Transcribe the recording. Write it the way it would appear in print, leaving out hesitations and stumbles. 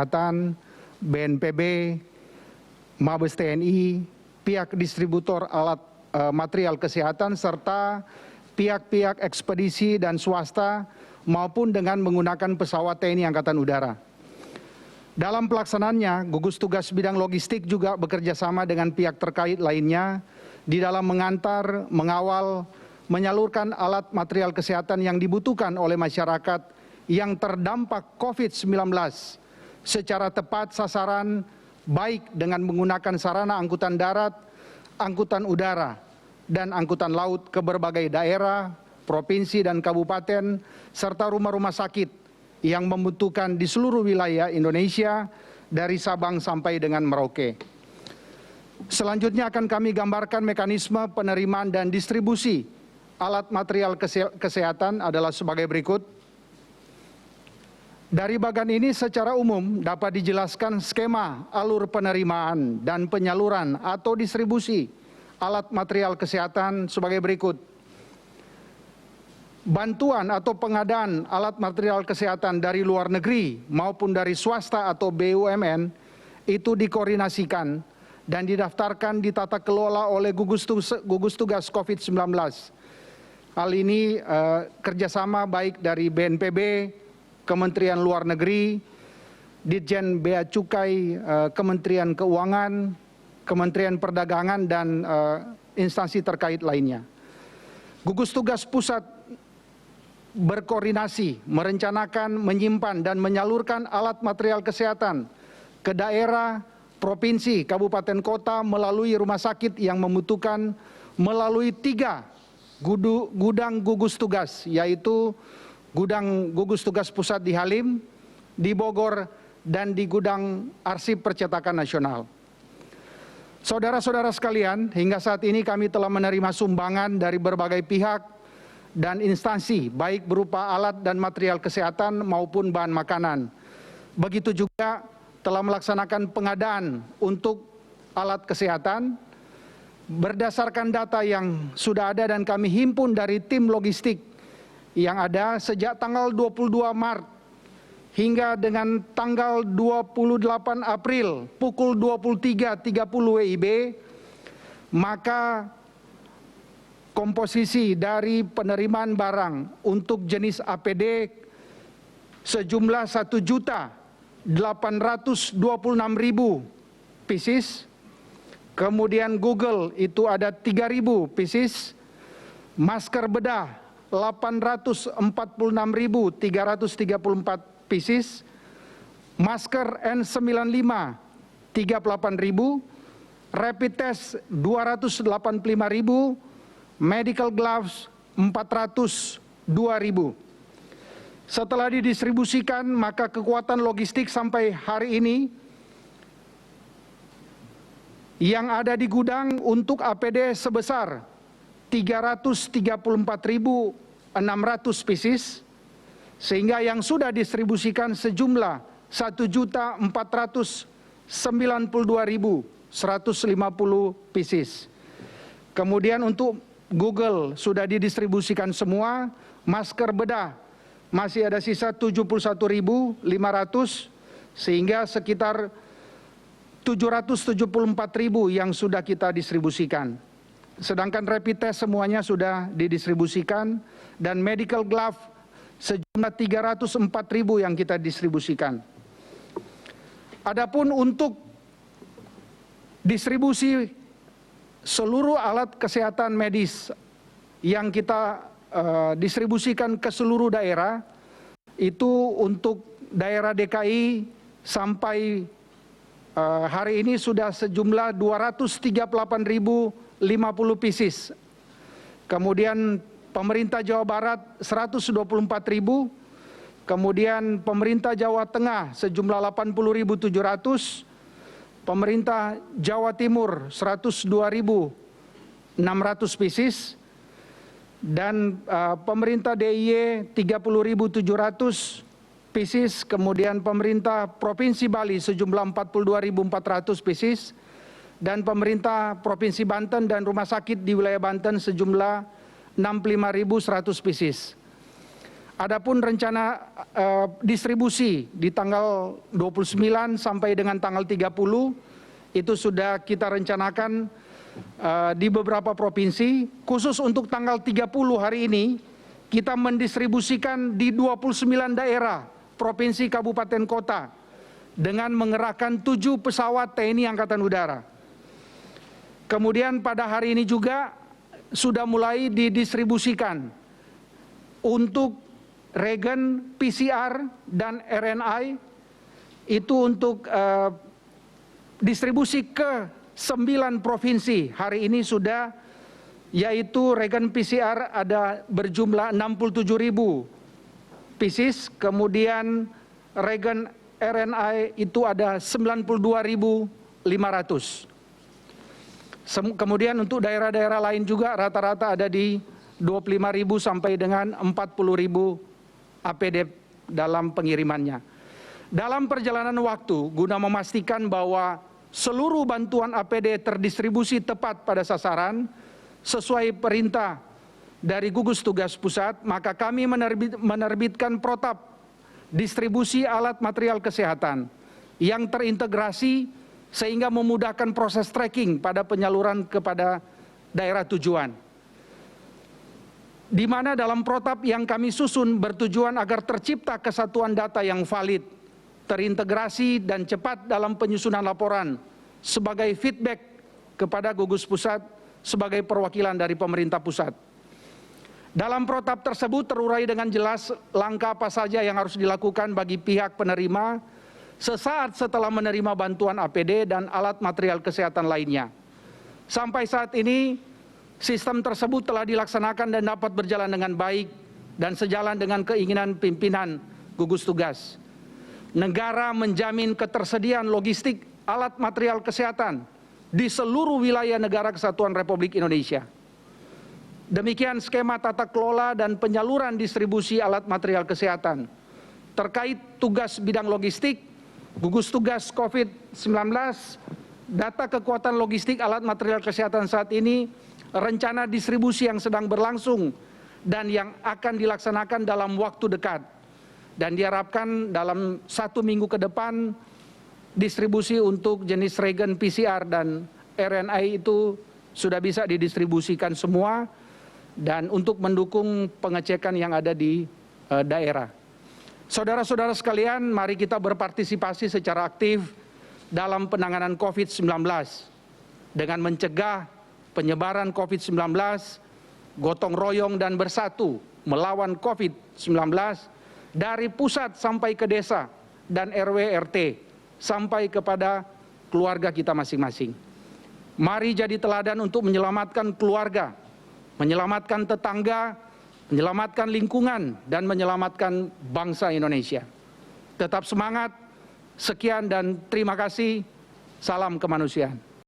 Kesehatan, BNPB, Mabes TNI, pihak distributor alat material kesehatan, serta pihak-pihak ekspedisi dan swasta maupun dengan menggunakan pesawat TNI Angkatan Udara. Dalam pelaksanaannya, gugus tugas bidang logistik juga bekerja sama dengan pihak terkait lainnya di dalam mengantar, mengawal, menyalurkan alat material kesehatan yang dibutuhkan oleh masyarakat yang terdampak COVID-19 secara tepat sasaran, baik dengan menggunakan sarana angkutan darat, angkutan udara, dan angkutan laut ke berbagai daerah, provinsi dan kabupaten, serta rumah-rumah sakit yang membutuhkan di seluruh wilayah Indonesia dari Sabang sampai dengan Merauke. Selanjutnya akan kami gambarkan mekanisme penerimaan dan distribusi alat material kesehatan adalah sebagai berikut. Dari bagan ini secara umum dapat dijelaskan skema alur penerimaan dan penyaluran atau distribusi alat material kesehatan sebagai berikut. Bantuan atau pengadaan alat material kesehatan dari luar negeri maupun dari swasta atau BUMN itu dikoordinasikan dan didaftarkan ditata kelola oleh gugus tugas COVID-19. Hal ini kerjasama baik dari BNPB, Kementerian Luar Negeri, Ditjen Bea Cukai, Kementerian Keuangan, Kementerian Perdagangan, dan instansi terkait lainnya. Gugus tugas pusat berkoordinasi, merencanakan, menyimpan, dan menyalurkan alat material kesehatan ke daerah, provinsi, kabupaten kota melalui rumah sakit yang membutuhkan melalui 3 gudang gugus tugas, yaitu gudang gugus tugas pusat di Halim, di Bogor, dan di gudang arsip percetakan nasional. Saudara-saudara sekalian, hingga saat ini kami telah menerima sumbangan dari berbagai pihak dan instansi, baik berupa alat dan material kesehatan maupun bahan makanan. Begitu juga telah melaksanakan pengadaan untuk alat kesehatan berdasarkan data yang sudah ada dan kami himpun dari tim logistik yang ada sejak tanggal 22 Maret hingga dengan tanggal 28 April pukul 23.30 WIB, maka komposisi dari penerimaan barang untuk jenis APD sejumlah 1.826.000 pieces, kemudian Google itu ada 3.000 pieces, masker bedah 846.334 pieces, masker N95 38.000, rapid test 285.000, medical gloves 402.000. Setelah didistribusikan, maka kekuatan logistik sampai hari ini yang ada di gudang untuk APD sebesar 334.600 pieces, sehingga yang sudah distribusikan sejumlah 1.492.150 pieces. Kemudian untuk Google sudah didistribusikan semua, masker bedah masih ada sisa 71.500, sehingga sekitar 774.000 yang sudah kita distribusikan. Sedangkan rapid test semuanya sudah didistribusikan, dan medical glove sejumlah 304.000 yang kita distribusikan. Adapun untuk distribusi seluruh alat kesehatan medis yang kita distribusikan ke seluruh daerah, itu untuk daerah DKI sampai hari ini sudah sejumlah 238.050 pieces. Kemudian pemerintah Jawa Barat 124.000, kemudian pemerintah Jawa Tengah sejumlah 80.700, pemerintah Jawa Timur 102.600 pieces, dan pemerintah DIY 30.700 pieces, kemudian pemerintah Provinsi Bali sejumlah 42.400 pieces, dan pemerintah Provinsi Banten dan rumah sakit di wilayah Banten sejumlah 65.100 pieces. Adapun rencana distribusi di tanggal 29 sampai dengan tanggal 30 itu sudah kita rencanakan di beberapa provinsi. Khusus untuk tanggal 30 hari ini kita mendistribusikan di 29 daerah, provinsi, kabupaten, kota dengan mengerahkan 7 pesawat TNI Angkatan Udara. Kemudian pada hari ini juga sudah mulai didistribusikan untuk regen PCR dan RNA itu untuk distribusi ke 9 provinsi. Hari ini sudah, yaitu regen PCR ada berjumlah 67.000 pieces, kemudian regen RNA itu ada 92.500. Kemudian untuk daerah-daerah lain juga rata-rata ada di 25.000 sampai dengan 40.000 APD dalam pengirimannya. Dalam perjalanan waktu, guna memastikan bahwa seluruh bantuan APD terdistribusi tepat pada sasaran sesuai perintah dari gugus tugas pusat, maka kami menerbitkan protap distribusi alat material kesehatan yang terintegrasi sehingga memudahkan proses tracking pada penyaluran kepada daerah tujuan. Di mana dalam protap yang kami susun bertujuan agar tercipta kesatuan data yang valid, terintegrasi dan cepat dalam penyusunan laporan sebagai feedback kepada gugus pusat sebagai perwakilan dari pemerintah pusat. Dalam protap tersebut terurai dengan jelas langkah apa saja yang harus dilakukan bagi pihak penerima sesaat setelah menerima bantuan APD dan alat material kesehatan lainnya. Sampai saat ini, sistem tersebut telah dilaksanakan dan dapat berjalan dengan baik dan sejalan dengan keinginan pimpinan gugus tugas. Negara menjamin ketersediaan logistik alat material kesehatan di seluruh wilayah negara kesatuan Republik Indonesia. Demikian skema tata kelola dan penyaluran distribusi alat material kesehatan. Terkait tugas bidang logistik, gugus tugas COVID-19, data kekuatan logistik alat material kesehatan saat ini, rencana distribusi yang sedang berlangsung dan yang akan dilaksanakan dalam waktu dekat. Dan diharapkan dalam 1 minggu ke depan distribusi untuk jenis regen PCR dan RNA itu sudah bisa didistribusikan semua dan untuk mendukung pengecekan yang ada di daerah. Saudara-saudara sekalian, mari kita berpartisipasi secara aktif dalam penanganan COVID-19 dengan mencegah penyebaran COVID-19, gotong royong dan bersatu melawan COVID-19 dari pusat sampai ke desa dan RW-RT sampai kepada keluarga kita masing-masing. Mari jadi teladan untuk menyelamatkan keluarga, menyelamatkan tetangga, menyelamatkan lingkungan, dan menyelamatkan bangsa Indonesia. Tetap semangat, sekian dan terima kasih, salam kemanusiaan.